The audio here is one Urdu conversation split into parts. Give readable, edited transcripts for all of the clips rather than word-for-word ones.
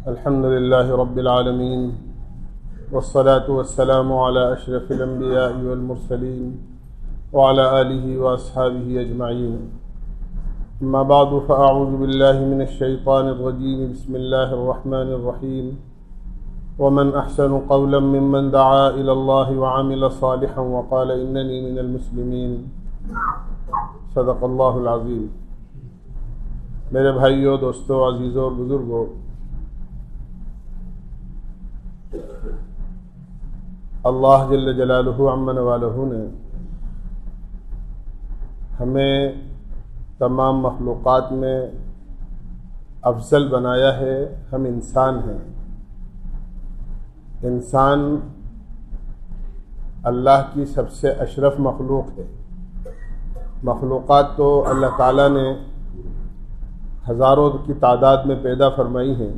الحمد لله رب العالمين والصلاة والسلام على أشرف الأنبياء والمرسلين وعلى آله وأصحابه أجمعين. أما بعد فأعوذ بالله من الشيطان الرجيم. بسم الله الرحمن الرحيم. ومن أحسن قولا ممن دعا إلى الله وعمل صالحا وقال إنني من المسلمين. صدق اللہ العظیم. میرے بھائیوں، دوستوں، عزیزوں اور بزرگوں، اللہ جل جلالہ عم نوالہ نے ہمیں تمام مخلوقات میں افضل بنایا ہے. ہم انسان ہیں. انسان اللہ کی سب سے اشرف مخلوق ہے. مخلوقات تو اللہ تعالیٰ نے ہزاروں کی تعداد میں پیدا فرمائی ہیں.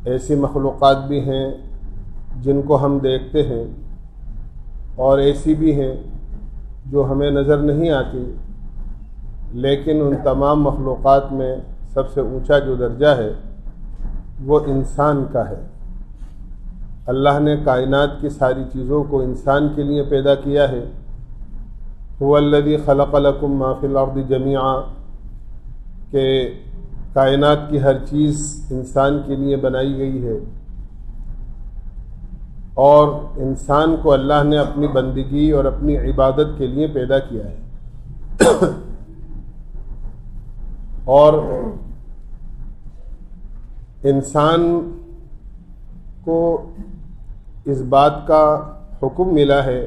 ایسی مخلوقات بھی ہیں جن کو ہم دیکھتے ہیں اور ایسی بھی ہیں جو ہمیں نظر نہیں آتی، لیکن ان تمام مخلوقات میں سب سے اونچا جو درجہ ہے وہ انسان کا ہے. اللہ نے کائنات کی ساری چیزوں کو انسان کے لیے پیدا کیا ہے. هو الذی خلق لکم ما فی الارض جمیعا، کہ کائنات کی ہر چیز انسان کے لیے بنائی گئی ہے، اور انسان کو اللہ نے اپنی بندگی اور اپنی عبادت کے لیے پیدا کیا ہے. اور انسان کو اس بات کا حکم ملا ہے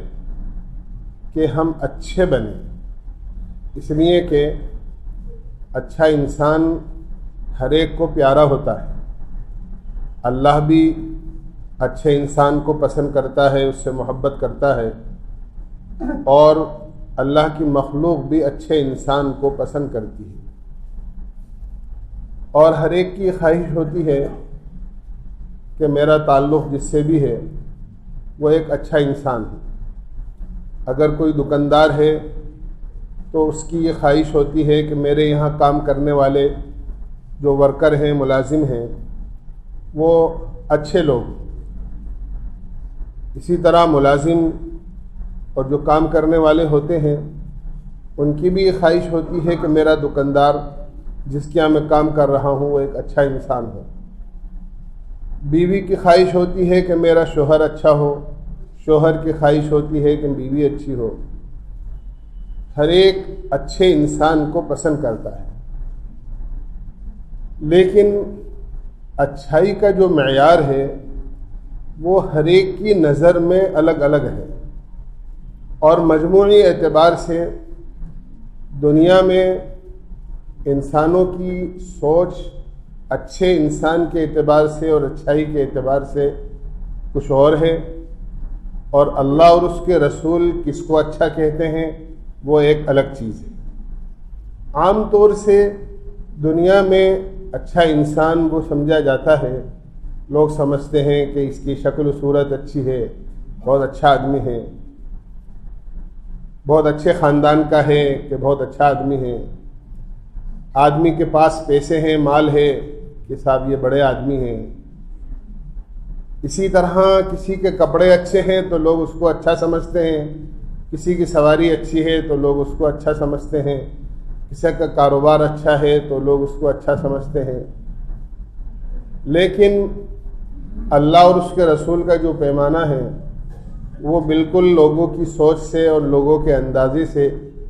کہ ہم اچھے بنیں، اس لیے کہ اچھا انسان ہر ایک کو پیارا ہوتا ہے. اللہ بھی اچھے انسان کو پسند کرتا ہے، اس سے محبت کرتا ہے، اور اللہ کی مخلوق بھی اچھے انسان کو پسند کرتی ہے. اور ہر ایک کی خواہش ہوتی ہے کہ میرا تعلق جس سے بھی ہے وہ ایک اچھا انسان ہے. اگر کوئی دکاندار ہے تو اس کی یہ خواہش ہوتی ہے کہ میرے یہاں کام کرنے والے جو ورکر ہیں، ملازم ہیں، وہ اچھے لوگ. اسی طرح ملازم اور جو کام کرنے والے ہوتے ہیں ان کی بھی یہ خواہش ہوتی ہے کہ میرا دکاندار جس کے یہاں میں کام کر رہا ہوں وہ ایک اچھا انسان ہو. بیوی کی خواہش ہوتی ہے کہ میرا شوہر اچھا ہو، شوہر کی خواہش ہوتی ہے کہ بیوی اچھی ہو. ہر ایک اچھے انسان کو پسند کرتا ہے، لیکن اچھائی کا جو معیار ہے وہ ہر ایک کی نظر میں الگ الگ ہے. اور مجموعی اعتبار سے دنیا میں انسانوں کی سوچ اچھے انسان کے اعتبار سے اور اچھائی کے اعتبار سے کچھ اور ہے، اور اللہ اور اس کے رسول کس کو اچھا کہتے ہیں وہ ایک الگ چیز ہے. عام طور سے دنیا میں اچھا انسان وہ سمجھا جاتا ہے، لوگ سمجھتے ہیں کہ اس کی شکل و صورت اچھی ہے، بہت اچھا آدمی ہے، بہت اچھے خاندان کا ہے، کہ بہت اچھا آدمی ہے. آدمی کے پاس پیسے ہیں، مال ہے، کہ صاحب یہ بڑے آدمی ہیں. اسی طرح کسی کے کپڑے اچھے ہیں تو لوگ اس کو اچھا سمجھتے ہیں، کسی کی سواری اچھی ہے تو لوگ اس کو اچھا سمجھتے ہیں، کسی کا کاروبار اچھا ہے تو لوگ اس کو اچھا سمجھتے ہیں. لیکن اللہ اور اس کے رسول کا جو پیمانہ ہے وہ بالکل لوگوں کی سوچ سے اور لوگوں کے اندازے سے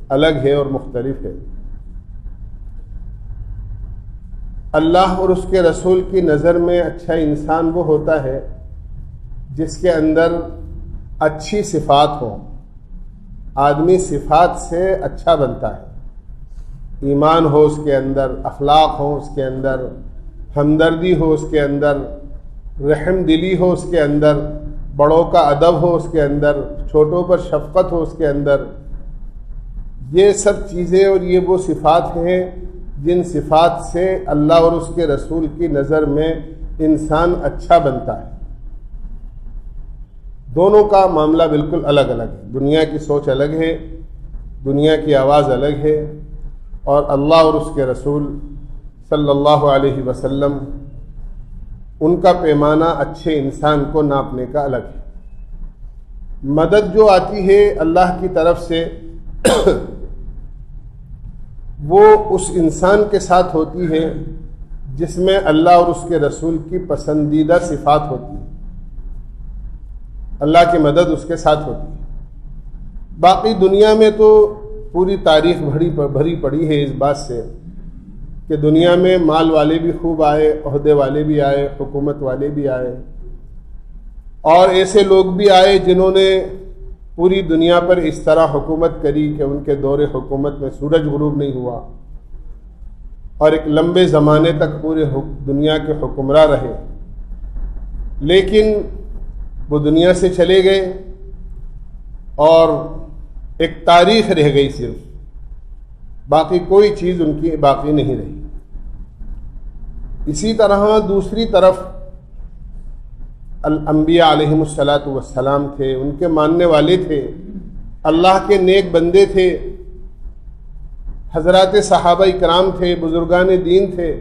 الگ ہے اور مختلف ہے. اللہ اور اس کے رسول کی نظر میں اچھا انسان وہ ہوتا ہے جس کے اندر اچھی صفات ہوں. آدمی صفات سے اچھا بنتا ہے. ایمان ہو اس کے اندر، اخلاق ہو اس کے اندر، ہمدردی ہو اس کے اندر، رحم دلی ہو اس کے اندر، بڑوں کا ادب ہو اس کے اندر، چھوٹوں پر شفقت ہو اس کے اندر. یہ سب چیزیں اور یہ وہ صفات ہیں جن صفات سے اللہ اور اس کے رسول کی نظر میں انسان اچھا بنتا ہے. دونوں کا معاملہ بالکل الگ الگ ہے. دنیا کی سوچ الگ ہے، دنیا کی آواز الگ ہے، اور اللہ اور اس کے رسول صلی اللہ علیہ وسلم ان کا پیمانہ اچھے انسان کو ناپنے کا الگ ہے۔ مدد جو آتی ہے اللہ کی طرف سے وہ اس انسان کے ساتھ ہوتی ہے جس میں اللہ اور اس کے رسول کی پسندیدہ صفات ہوتی ہیں، اللہ کی مدد اس کے ساتھ ہوتی ہے۔ باقی دنیا میں تو پوری تاریخ بھری پڑی ہے اس بات سے کہ دنیا میں مال والے بھی خوب آئے، عہدے والے بھی آئے، حکومت والے بھی آئے، اور ایسے لوگ بھی آئے جنہوں نے پوری دنیا پر اس طرح حکومت کری کہ ان کے دور حکومت میں سورج غروب نہیں ہوا، اور ایک لمبے زمانے تک پورے دنیا کے حکمراں رہے، لیکن وہ دنیا سے چلے گئے اور ایک تاریخ رہ گئی صرف، باقی کوئی چیز ان کی باقی نہیں رہی۔ اسی طرح دوسری طرف الانبیاء علیہم السلام تھے، ان کے ماننے والے تھے، اللہ کے نیک بندے تھے، حضرات صحابہ اکرام تھے، بزرگان دین تھے۔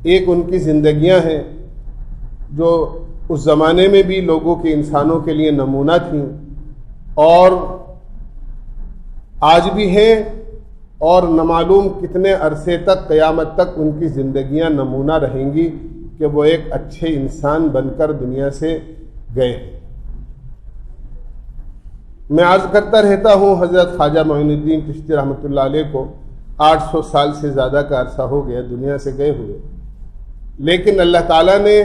ایک ان کی زندگیاں ہیں جو اس زمانے میں بھی لوگوں کے، انسانوں کے لیے نمونہ تھیں، اور آج بھی ہیں، اور نامعلوم کتنے عرصے تک، قیامت تک ان کی زندگیاں نمونہ رہیں گی کہ وہ ایک اچھے انسان بن کر دنیا سے گئے ہیں۔ میں عرض کرتا رہتا ہوں، حضرت خواجہ معین الدین چشتی رحمۃ اللہ علیہ کو 800 سال سے زیادہ کا عرصہ ہو گیا دنیا سے گئے ہوئے، لیکن اللہ تعالیٰ نے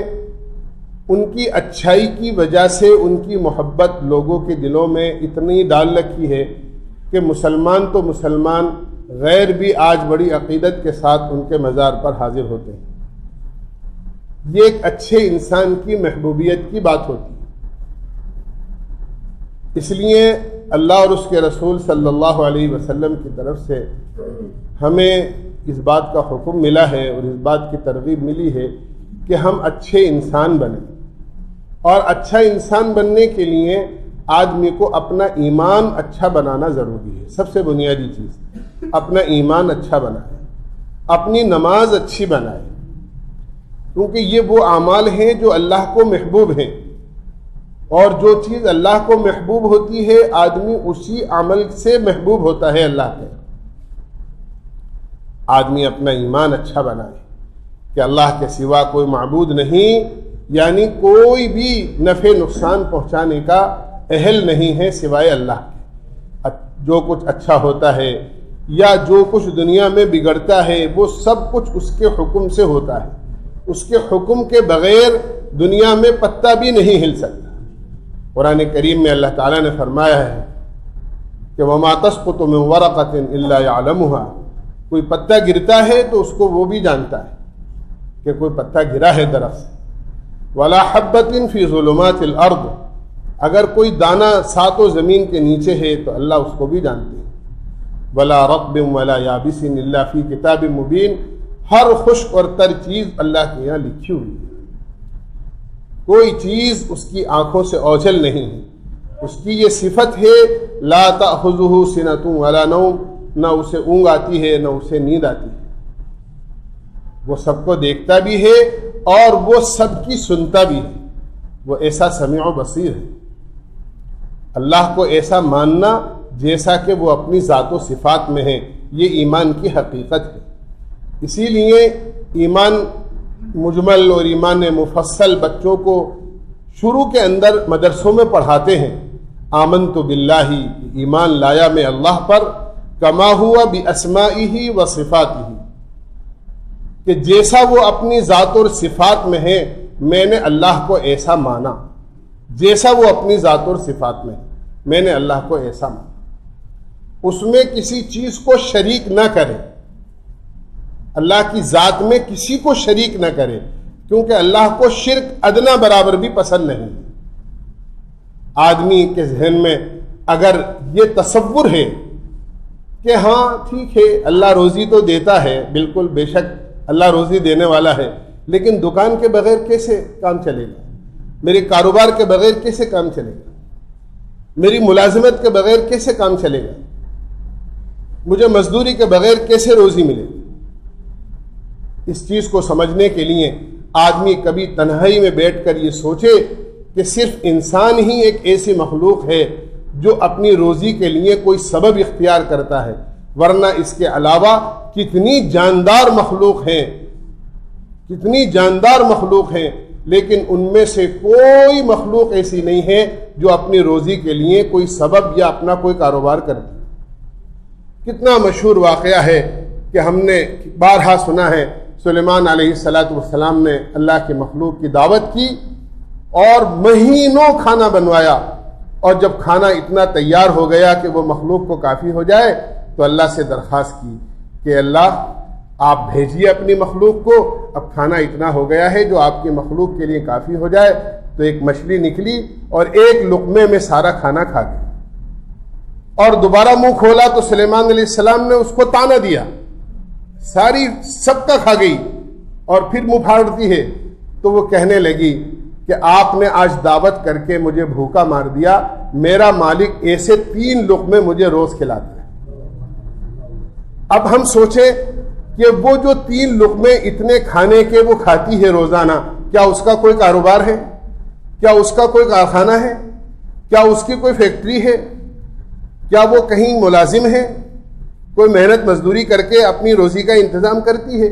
ان کی اچھائی کی وجہ سے ان کی محبت لوگوں کے دلوں میں اتنی ڈال رکھی ہے کہ مسلمان تو مسلمان، غیر بھی آج بڑی عقیدت کے ساتھ ان کے مزار پر حاضر ہوتے ہیں۔ یہ ایک اچھے انسان کی محبوبیت کی بات ہوتی ہے۔ اس لیے اللہ اور اس کے رسول صلی اللہ علیہ وسلم کی طرف سے ہمیں اس بات کا حکم ملا ہے اور اس بات کی ترغیب ملی ہے کہ ہم اچھے انسان بنیں، اور اچھا انسان بننے کے لیے آدمی کو اپنا ایمان اچھا بنانا ضروری ہے۔ سب سے بنیادی چیز اپنا ایمان اچھا بنائے، اپنی نماز اچھی بنائے، کیونکہ یہ وہ اعمال ہیں جو اللہ کو محبوب ہیں، اور جو چیز اللہ کو محبوب ہوتی ہے آدمی اسی عمل سے محبوب ہوتا ہے اللہ کے۔ آدمی اپنا ایمان اچھا بنائے کہ اللہ کے سوا کوئی معبود نہیں، یعنی کوئی بھی نفع نقصان پہنچانے کا اہل نہیں ہے سوائے اللہ کے۔ جو کچھ اچھا ہوتا ہے یا جو کچھ دنیا میں بگڑتا ہے وہ سب کچھ اس کے حکم سے ہوتا ہے، اس کے حکم کے بغیر دنیا میں پتا بھی نہیں ہل سکتا۔ قرآن کریم میں اللہ تعالیٰ نے فرمایا ہے کہ وَمَا تَسْقُطُ مِن وَرَقَةٍ إِلَّا يَعْلَمُهَا، کوئی پتا گرتا ہے تو اس کو وہ بھی جانتا ہے کہ کوئی پتا گرا ہے درخت سے۔ وَلَا حَبَّةٍ فِي ظُلُمَاتِ الْأَرْضِ، اگر کوئی دانہ ساتوں زمین کے نیچے ہے تو اللہ اس کو بھی جانتے ہیں۔ وَلَا رَطْبٍ وَلَا يَابِسٍ إِلَّا فِي كِتَابٍ مُبِينٍ، ہر خشک اور تر چیز اللہ کے یہاں لکھی ہوئی ہے، کوئی چیز اس کی آنکھوں سے اوجھل نہیں ہے۔ اس کی یہ صفت ہے لا تأخذہ سنۃ ولا نوم، نہ اسے اونگ آتی ہے نہ اسے نیند آتی ہے، وہ سب کو دیکھتا بھی ہے اور وہ سب کی سنتا بھی ہے، وہ ایسا سمیع و بصیر ہے۔ اللہ کو ایسا ماننا جیسا کہ وہ اپنی ذات و صفات میں ہے، یہ ایمان کی حقیقت ہے۔ اسی لیے ایمان مجمل اور ایمان مفصل بچوں کو شروع کے اندر مدرسوں میں پڑھاتے ہیں۔ آمنت باللہ، ایمان لایا میں اللہ پر، کما ہوا باسمائہ و صفاتہ، کہ جیسا وہ اپنی ذات اور صفات میں ہے میں نے اللہ کو ایسا مانا، جیسا وہ اپنی ذات اور صفات میں ہے میں نے اللہ کو ایسا مانا، اس میں کسی چیز کو شریک نہ کرے، اللہ کی ذات میں کسی کو شریک نہ کرے، کیونکہ اللہ کو شرک ادنا برابر بھی پسند نہیں۔ آدمی کے ذہن میں اگر یہ تصور ہے کہ ہاں ٹھیک ہے اللہ روزی تو دیتا ہے، بالکل بے شک اللہ روزی دینے والا ہے، لیکن دکان کے بغیر کیسے کام چلے گا، میرے کاروبار کے بغیر کیسے کام چلے گا، میری ملازمت کے بغیر کیسے کام چلے گا، مجھے مزدوری کے بغیر کیسے روزی ملے گی۔ اس چیز کو سمجھنے کے لیے آدمی کبھی تنہائی میں بیٹھ کر یہ سوچے کہ صرف انسان ہی ایک ایسی مخلوق ہے جو اپنی روزی کے لیے کوئی سبب اختیار کرتا ہے، ورنہ اس کے علاوہ کتنی جاندار مخلوق ہیں، کتنی جاندار مخلوق ہیں، لیکن ان میں سے کوئی مخلوق ایسی نہیں ہے جو اپنی روزی کے لیے کوئی سبب یا اپنا کوئی کاروبار کرتی۔ کتنا مشہور واقعہ ہے کہ ہم نے بارہا سنا ہے، سلیمان علیہ السلام نے اللہ کی مخلوق کی دعوت کی اور مہینوں کھانا بنوایا، اور جب کھانا اتنا تیار ہو گیا کہ وہ مخلوق کو کافی ہو جائے تو اللہ سے درخواست کی کہ اللہ آپ بھیجیے اپنی مخلوق کو، اب کھانا اتنا ہو گیا ہے جو آپ کی مخلوق کے لیے کافی ہو جائے۔ تو ایک مچھلی نکلی اور ایک لقمے میں سارا کھانا کھا گئی، اور دوبارہ منہ کھولا تو سلیمان علیہ السلام نے اس کو طعنہ دیا، ساری سب کا کھا گئی اور پھر منہ پھاڑتی ہے۔ تو وہ کہنے لگی کہ آپ نے آج دعوت کر کے مجھے بھوکا مار دیا، میرا مالک ایسے 3 لقمے مجھے روز کھلاتا ہے۔ اب ہم سوچیں کہ وہ جو 3 لقمے اتنے کھانے کے وہ کھاتی ہے روزانہ، کیا اس کا کوئی کاروبار ہے؟ کیا اس کا کوئی کارخانہ ہے؟ کیا اس کی کوئی فیکٹری ہے؟ کیا وہ کہیں ملازم ہے؟ کوئی محنت مزدوری کر کے اپنی روزی کا انتظام کرتی ہے؟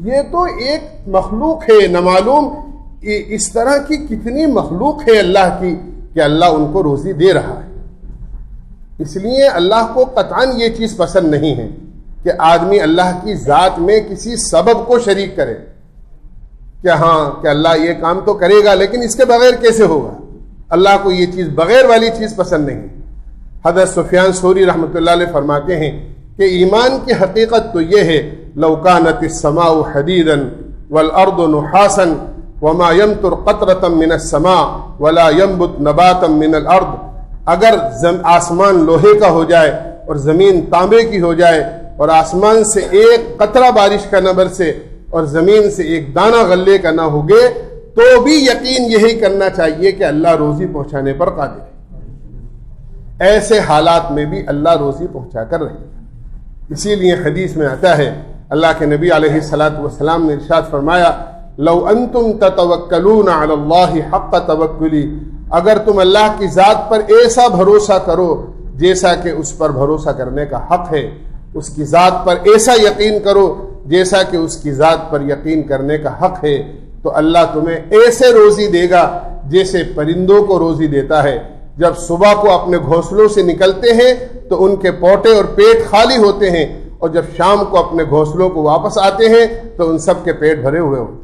یہ تو ایک مخلوق ہے نامعلوم۔ اس طرح کی کتنی مخلوق ہے اللہ کی کہ اللہ ان کو روزی دے رہا ہے۔ اس لیے اللہ کو قطعاً یہ چیز پسند نہیں ہے کہ آدمی اللہ کی ذات میں کسی سبب کو شریک کرے کہ ہاں کہ اللہ یہ کام تو کرے گا لیکن اس کے بغیر کیسے ہوگا۔ اللہ کو یہ چیز بغیر والی چیز پسند نہیں۔ حضرت سفیان ثوری رحمۃ اللہ علیہ فرماتے ہیں کہ ایمان کی حقیقت تو یہ ہے، لو کانت السماء حدیدا والارض نحاسا وما يمطر قطرة من السماء ولا ينبت نباتا من الارض، اگر آسمان لوہے کا ہو جائے اور زمین تانبے کی ہو جائے اور آسمان سے ایک قطرہ بارش کا نہ برسے اور زمین سے ایک دانہ غلے کا نہ ہوگے، تو بھی یقین یہی کرنا چاہیے کہ اللہ روزی پہنچانے پر قادر ہے۔ ایسے حالات میں بھی اللہ روزی پہنچا کر رہے گا۔ اسی لیے حدیث میں آتا ہے، اللہ کے نبی علیہ السلام نے ارشاد فرمایا، لو انتم تتوکلون علی اللہ حق توکلی، اگر تم اللہ کی ذات پر ایسا بھروسہ کرو جیسا کہ اس پر بھروسہ کرنے کا حق ہے، اس کی ذات پر ایسا یقین کرو جیسا کہ اس کی ذات پر یقین کرنے کا حق ہے، تو اللہ تمہیں ایسے روزی دے گا جیسے پرندوں کو روزی دیتا ہے۔ جب صبح کو اپنے گھونسلوں سے نکلتے ہیں تو ان کے پوٹے اور پیٹ خالی ہوتے ہیں، اور جب شام کو اپنے گھونسلوں کو واپس آتے ہیں تو ان سب کے پیٹ بھرے ہوئے ہوتے ہیں۔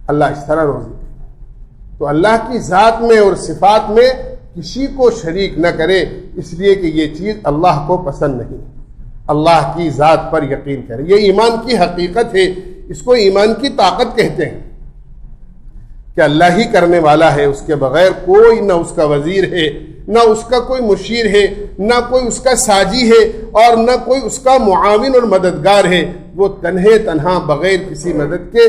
اللہ اس طرح روزی دے۔ تو اللہ کی ذات میں اور صفات میں کسی کو شریک نہ کرے، اس لیے کہ یہ چیز اللہ کو پسند نہیں۔ اللہ کی ذات پر یقین کرے، یہ ایمان کی حقیقت ہے، اس کو ایمان کی طاقت کہتے ہیں کہ اللہ ہی کرنے والا ہے، اس کے بغیر کوئی نہ اس کا وزیر ہے، نہ اس کا کوئی مشیر ہے، نہ کوئی اس کا ساجی ہے، اور نہ کوئی اس کا معاون اور مددگار ہے۔ وہ تنہا بغیر کسی مدد کے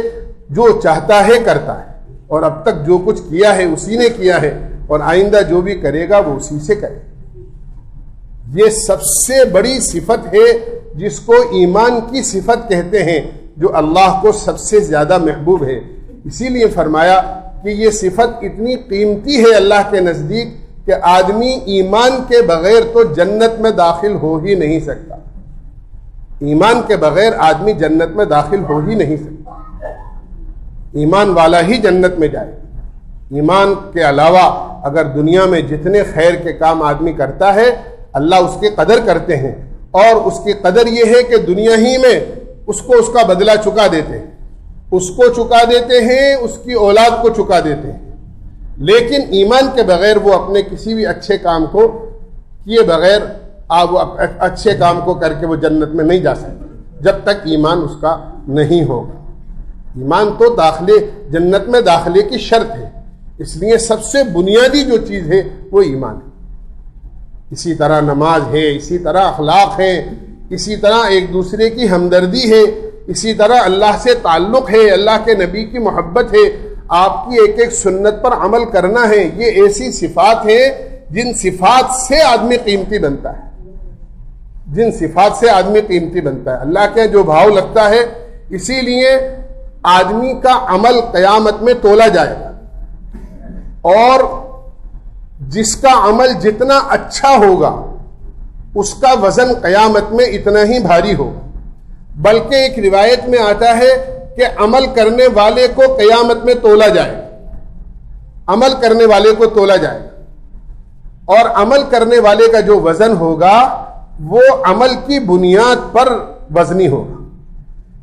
جو چاہتا ہے کرتا ہے، اور اب تک جو کچھ کیا ہے اسی نے کیا ہے، اور آئندہ جو بھی کرے گا وہ اسی سے کرے۔ یہ سب سے بڑی صفت ہے جس کو ایمان کی صفت کہتے ہیں، جو اللہ کو سب سے زیادہ محبوب ہے۔ اسی لیے فرمایا کہ یہ صفت اتنی قیمتی ہے اللہ کے نزدیک کہ آدمی ایمان کے بغیر تو جنت میں داخل ہو ہی نہیں سکتا۔ ایمان کے بغیر آدمی جنت میں داخل ہو ہی نہیں سکتا۔ ایمان والا ہی جنت میں جائے۔ ایمان کے علاوہ اگر دنیا میں جتنے خیر کے کام آدمی کرتا ہے، اللہ اس کی قدر کرتے ہیں، اور اس کی قدر یہ ہے کہ دنیا ہی میں اس کو اس کا بدلہ چکا دیتے ہیں، اس کو چکا دیتے ہیں، اس کی اولاد کو چکا دیتے ہیں۔ لیکن ایمان کے بغیر وہ اپنے کسی بھی اچھے کام کو کیے بغیر اچھے کام کو کر کے وہ جنت میں نہیں جا سکتے جب تک ایمان اس کا نہیں ہوگا۔ ایمان تو جنت میں داخلے کی شرط ہے، اس لیے سب سے بنیادی جو چیز ہے وہ ایمان ہے۔ اسی طرح نماز ہے، اسی طرح اخلاق ہے، اسی طرح ایک دوسرے کی ہمدردی ہے، اسی طرح اللہ سے تعلق ہے، اللہ کے نبی کی محبت ہے، آپ کی ایک ایک سنت پر عمل کرنا ہے۔ یہ ایسی صفات ہیں جن صفات سے آدمی قیمتی بنتا ہے، جن صفات سے آدمی قیمتی بنتا ہے، اللہ کے جو بھاؤ لگتا ہے۔ اسی لیے آدمی کا عمل قیامت میں تولا جائے گا، اور جس کا عمل جتنا اچھا ہوگا اس کا وزن قیامت میں اتنا ہی بھاری ہوگا۔ بلکہ ایک روایت میں آتا ہے کہ عمل کرنے والے کو قیامت میں تولا جائے گا، عمل کرنے والے کو تولا جائے گا، اور عمل کرنے والے کا جو وزن ہوگا وہ عمل کی بنیاد پر وزنی ہوگا۔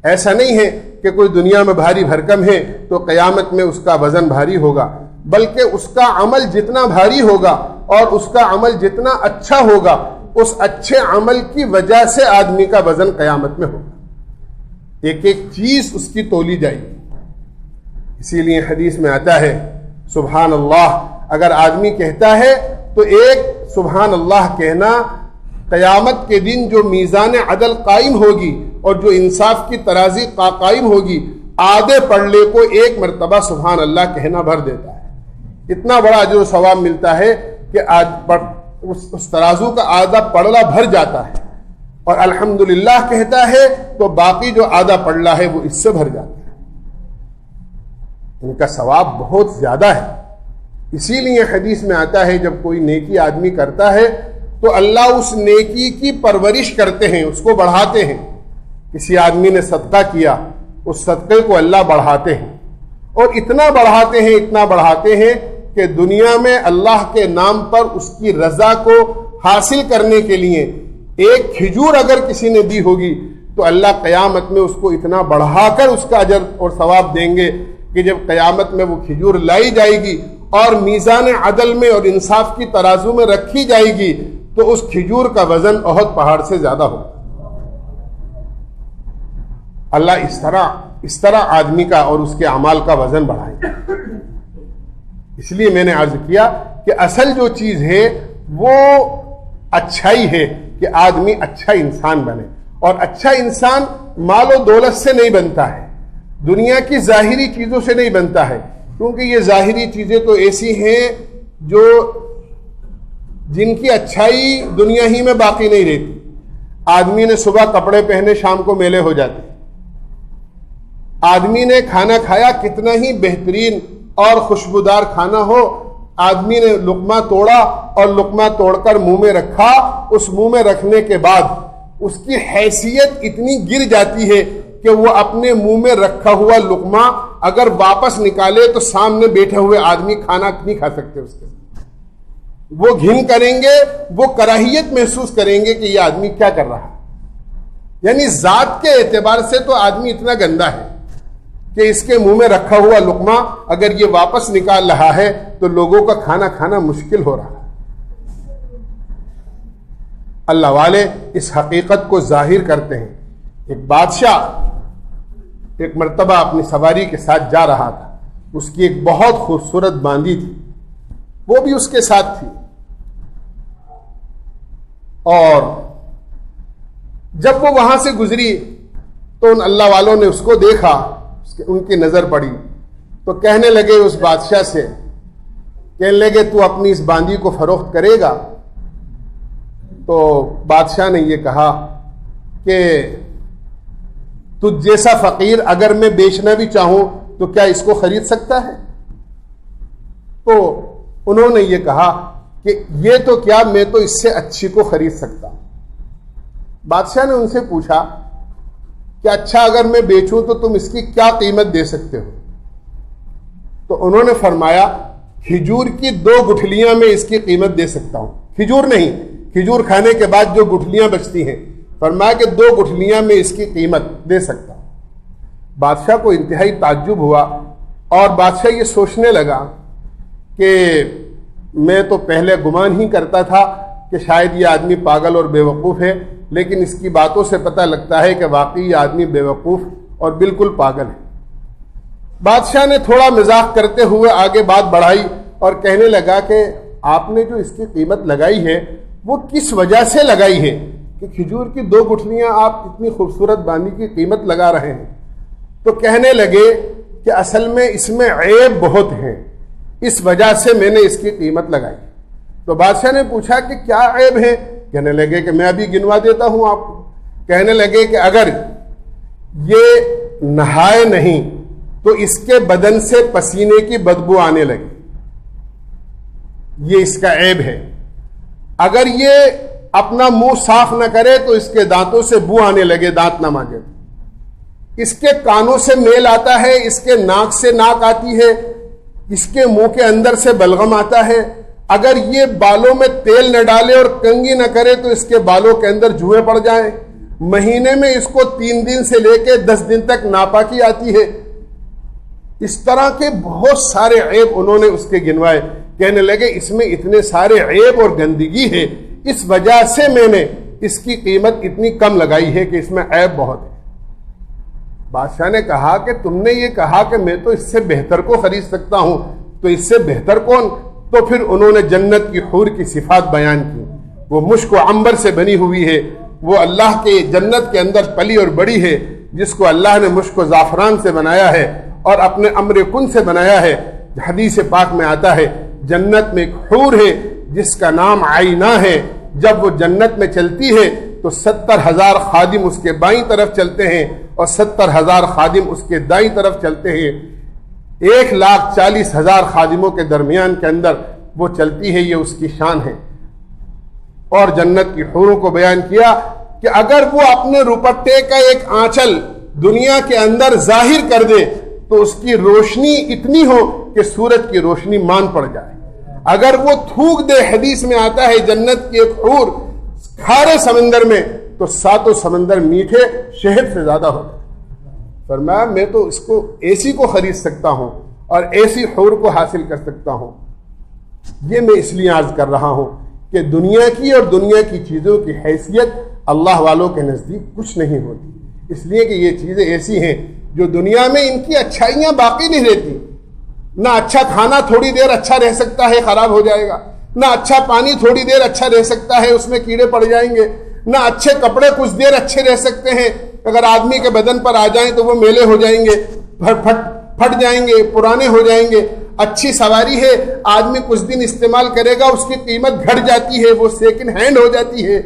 ایسا نہیں ہے کہ کوئی دنیا میں بھاری بھرکم ہے تو قیامت میں اس کا وزن بھاری ہوگا، بلکہ اس کا عمل جتنا بھاری ہوگا اور اس کا عمل جتنا اچھا ہوگا اس اچھے عمل کی وجہ سے آدمی کا وزن قیامت میں ہوگا، ایک ایک چیز اس کی تولی جائے گی۔ اسی لیے حدیث میں آتا ہے سبحان اللہ اگر آدمی کہتا ہے تو ایک سبحان اللہ کہنا قیامت کے دن جو میزان عدل قائم ہوگی اور جو انصاف کی ترازی قائم ہوگی، آدھے پڑلے کو ایک مرتبہ سبحان اللہ کہنا بھر دیتا ہے۔ اتنا بڑا اجر و ثواب ملتا ہے کہ اس ترازو کا آدھا پڑلا بھر جاتا ہے، اور الحمدللہ کہتا ہے تو باقی جو آدھا پڑلا ہے وہ اس سے بھر جاتا ہے۔ ان کا ثواب بہت زیادہ ہے۔ اسی لیے حدیث میں آتا ہے جب کوئی نیکی آدمی کرتا ہے تو اللہ اس نیکی کی پرورش کرتے ہیں، اس کو بڑھاتے ہیں۔ کسی آدمی نے صدقہ کیا، اس صدقے کو اللہ بڑھاتے ہیں، اور اتنا بڑھاتے ہیں اتنا بڑھاتے ہیں کہ دنیا میں اللہ کے نام پر اس کی رضا کو حاصل کرنے کے لیے ایک کھجور اگر کسی نے دی ہوگی تو اللہ قیامت میں اس کو اتنا بڑھا کر اس کا اجر اور ثواب دیں گے کہ جب قیامت میں وہ کھجور لائی جائے گی اور میزان عدل میں اور انصاف کی ترازو میں رکھی جائے گی تو اس کھجور کا وزن احد پہاڑ سے زیادہ ہوگا۔ اللہ اس طرح آدمی کا اور اس کے اعمال کا وزن بڑھائے گا۔ اس لیے میں نے عرض کیا کہ اصل جو چیز ہے وہ اچھائی ہے کہ آدمی اچھا انسان بنے، اور اچھا انسان مال و دولت سے نہیں بنتا ہے، دنیا کی ظاہری چیزوں سے نہیں بنتا ہے، کیونکہ یہ ظاہری چیزیں تو ایسی ہیں جو جن کی اچھائی دنیا ہی میں باقی نہیں رہتی۔ آدمی نے صبح کپڑے پہنے شام کو میلے ہو جاتے، آدمی نے کھانا کھایا کتنا ہی بہترین اور خوشبودار کھانا ہو، آدمی نے لقمہ توڑا اور لقمہ توڑ کر منہ میں رکھا، اس منہ میں رکھنے کے بعد اس کی حیثیت اتنی گر جاتی ہے کہ وہ اپنے منہ میں رکھا ہوا لقمہ اگر واپس نکالے تو سامنے بیٹھے ہوئے آدمی کھانا نہیں کھا سکتے، اس کے وہ گھن کریں گے، وہ کراہیت محسوس کریں گے کہ یہ آدمی کیا کر رہا ہے۔ یعنی ذات کے اعتبار سے تو آدمی اتنا گندا ہے کہ اس کے منہ میں رکھا ہوا لقمہ اگر یہ واپس نکال رہا ہے تو لوگوں کا کھانا کھانا مشکل ہو رہا ہے۔ اللہ والے اس حقیقت کو ظاہر کرتے ہیں۔ ایک بادشاہ ایک مرتبہ اپنی سواری کے ساتھ جا رہا تھا، اس کی ایک بہت خوبصورت باندی تھی، وہ بھی اس کے ساتھ تھی، اور جب وہ وہاں سے گزری تو ان اللہ والوں نے اس کو دیکھا، ان کی نظر پڑی تو کہنے لگے اس بادشاہ سے، کہنے لگے تو اپنی اس باندی کو فروخت کرے گا؟ تو بادشاہ نے یہ کہا کہ تجھ جیسا فقیر اگر میں بیچنا بھی چاہوں تو کیا اس کو خرید سکتا ہے؟ تو انہوں نے یہ کہا کہ یہ تو کیا، میں تو اس سے اچھی کو خرید سکتا ہوں۔ بادشاہ نے ان سے پوچھا کہ اچھا اگر میں بیچوں تو تم اس کی کیا قیمت دے سکتے ہو؟ تو انہوں نے فرمایا کھجور کی 2 گٹھلیاں میں اس کی قیمت دے سکتا ہوں، کھجور نہیں، کھجور کھانے کے بعد جو گٹھلیاں بچتی ہیں، فرمایا کہ 2 گٹھلیاں میں اس کی قیمت دے سکتا ہوں۔ بادشاہ کو انتہائی تعجب ہوا اور بادشاہ یہ سوچنے لگا کہ میں تو پہلے گمان ہی کرتا تھا کہ شاید یہ آدمی پاگل اور بے وقوف ہے، لیکن اس کی باتوں سے پتہ لگتا ہے کہ واقعی یہ آدمی بے وقوف اور بالکل پاگل ہے۔ بادشاہ نے تھوڑا مزاح کرتے ہوئے آگے بات بڑھائی اور کہنے لگا کہ آپ نے جو اس کی قیمت لگائی ہے وہ کس وجہ سے لگائی ہے کہ کھجور کی 2 گٹھلیاں آپ اتنی خوبصورت باندی کی قیمت لگا رہے ہیں؟ تو کہنے لگے کہ اصل میں اس میں عیب بہت ہیں، اس وجہ سے میں نے اس کی قیمت لگائی۔ تو بادشاہ نے پوچھا کہ کیا عیب ہے؟ کہنے لگے کہ میں ابھی گنوا دیتا ہوں آپ کو۔ کہنے لگے کہ اگر یہ نہائے نہیں تو اس کے بدن سے پسینے کی بدبو آنے لگی. یہ اس کا عیب ہے. اگر یہ اپنا منہ صاف نہ کرے تو اس کے دانتوں سے بو آنے لگے, دانت نہ مانجے. اس کے کانوں سے میل آتا ہے, اس کے ناک سے ناک آتی ہے, اس کے منہ کے اندر سے بلغم آتا ہے. اگر یہ بالوں میں تیل نہ ڈالے اور کنگھی نہ کرے تو اس کے بالوں کے اندر جوئیں پڑ جائیں. مہینے میں اس کو 3 دن سے لے کے 10 دن تک ناپاکی آتی ہے. اس طرح کے بہت سارے عیب انہوں نے اس کے گنوائے. کہنے لگے اس میں اتنے سارے عیب اور گندگی ہے, اس وجہ سے میں نے اس کی قیمت اتنی کم لگائی ہے کہ اس میں عیب بہت ہے. بادشاہ نے کہا کہ تم نے یہ کہا کہ میں تو اس سے بہتر کو خرید سکتا ہوں, تو اس سے بہتر کون؟ تو پھر انہوں نے جنت کی حور کی صفات بیان کی. وہ مشک و عنبر سے بنی ہوئی ہے, وہ اللہ کے جنت کے اندر پلی اور بڑی ہے, جس کو اللہ نے مشک و زعفران سے بنایا ہے اور اپنے امر کن سے بنایا ہے. حدیث پاک میں آتا ہے جنت میں ایک حور ہے جس کا نام آئینہ ہے. جب وہ جنت میں چلتی ہے تو 70,000 خادم اس کے بائیں طرف چلتے ہیں اور 70,000 خادم اس کے دائیں طرف چلتے ہیں. 1,40,000 خادموں کے درمیان کے اندر وہ چلتی ہے. یہ اس کی شان ہے. اور جنت کی حوروں کو بیان کیا کہ اگر وہ اپنے روپٹے کا ایک آنچل دنیا کے اندر ظاہر کر دے تو اس کی روشنی اتنی ہو کہ سورج کی روشنی مان پڑ جائے. اگر وہ تھوک دے, حدیث میں آتا ہے جنت کی ایک حور کھارے سمندر میں تو 7 سمندر میٹھے شہد سے زیادہ ہوتے. فرمایا میں تو اس کو ایسی کو خرید سکتا ہوں اور ایسی حور کو حاصل کر سکتا ہوں. یہ میں اس لیے عرض کر رہا ہوں کہ دنیا کی اور دنیا کی چیزوں کی حیثیت اللہ والوں کے نزدیک کچھ نہیں ہوتی, اس لیے کہ یہ چیزیں ایسی ہیں جو دنیا میں ان کی اچھائیاں باقی نہیں رہتی. نہ اچھا کھانا تھوڑی دیر اچھا رہ سکتا ہے, خراب ہو جائے گا. نہ اچھا پانی تھوڑی دیر اچھا رہ سکتا ہے, اس میں کیڑے پڑ جائیں گے. نہ اچھے کپڑے کچھ دیر اچھے رہ سکتے ہیں, اگر آدمی کے بدن پر آ جائیں تو وہ میلے ہو جائیں گے, پھٹ جائیں گے, پرانے ہو جائیں گے. اچھی سواری ہے, آدمی کچھ دن استعمال کرے گا, اس کی قیمت گھٹ جاتی ہے, وہ سیکنڈ ہینڈ ہو جاتی ہے,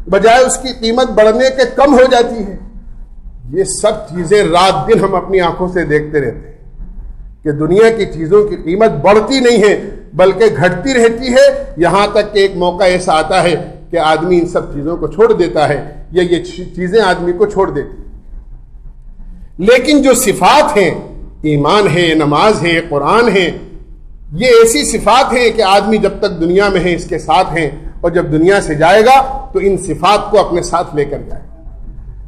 بجائے اس کی قیمت بڑھنے کے کم ہو جاتی ہے. یہ سب چیزیں رات دن ہم اپنی آنکھوں سے دیکھتے رہتے ہیں کہ دنیا کی چیزوں کی قیمت بڑھتی نہیں ہے بلکہ گھٹتی رہتی ہے. یہاں تک کہ ایک موقع ایسا آتا ہے کہ آدمی ان سب چیزوں کو چھوڑ دیتا ہے یا یہ چیزیں آدمی کو چھوڑ دیتی. لیکن جو صفات ہیں, ایمان ہے, نماز ہے, قرآن ہے, یہ ایسی صفات ہیں کہ آدمی جب تک دنیا میں ہے اس کے ساتھ ہیں, اور جب دنیا سے جائے گا تو ان صفات کو اپنے ساتھ لے کر جائے گا.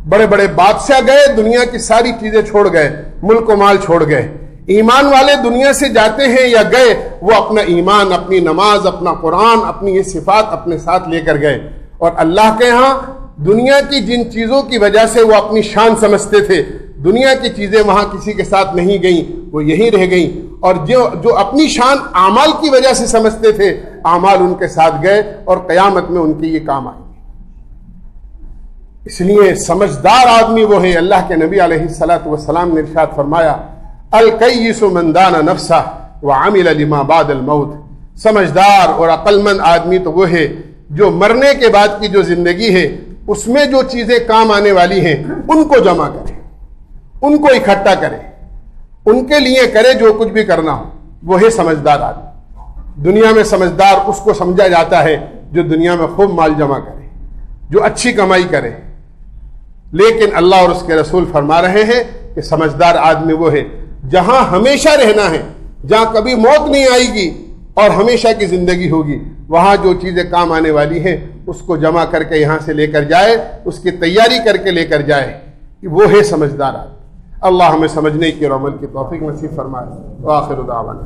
بڑے بڑے بادشاہ گئے, دنیا کی ساری چیزیں چھوڑ گئے, ملک و مال چھوڑ گئے. ایمان والے دنیا سے جاتے ہیں یا گئے, وہ اپنا ایمان, اپنی نماز, اپنا قرآن, اپنی یہ صفات اپنے ساتھ لے کر گئے. اور اللہ کے ہاں دنیا کی جن چیزوں کی وجہ سے وہ اپنی شان سمجھتے تھے, دنیا کی چیزیں وہاں کسی کے ساتھ نہیں گئیں, وہ یہیں رہ گئیں. اور جو اپنی شان اعمال کی وجہ سے سمجھتے تھے, اعمال ان کے ساتھ گئے اور قیامت میں ان کے یہ کام آئیں گے. اس لیے سمجھدار آدمی وہ ہے. اللہ کے نبی علیہ الصلوۃ والسلام نے ارشاد فرمایا الکیس من دان نفسہ وعمل لما بعد الموت. سمجھدار اور عقل مند آدمی تو وہ ہے جو مرنے کے بعد کی جو زندگی ہے اس میں جو چیزیں کام آنے والی ہیں ان کو جمع کرے, ان کو اکٹھا کرے, ان کے لیے کرے جو کچھ بھی کرنا ہو. وہ ہے سمجھدار آدمی. دنیا میں سمجھدار اس کو سمجھا جاتا ہے جو دنیا میں خوب مال جمع کرے, جو اچھی کمائی کرے. لیکن اللہ اور اس کے رسول فرما رہے ہیں کہ سمجھدار آدمی وہ ہے جہاں ہمیشہ رہنا ہے, جہاں کبھی موت نہیں آئے گی اور ہمیشہ کی زندگی ہوگی, وہاں جو چیزیں کام آنے والی ہیں اس کو جمع کر کے یہاں سے لے کر جائے, اس کی تیاری کر کے لے کر جائے. وہ ہے سمجھدار آدمی. اللہ ہمیں سمجھنے کی اور عمل کی توفیق نصیب فرمائے. وآخر دعوانا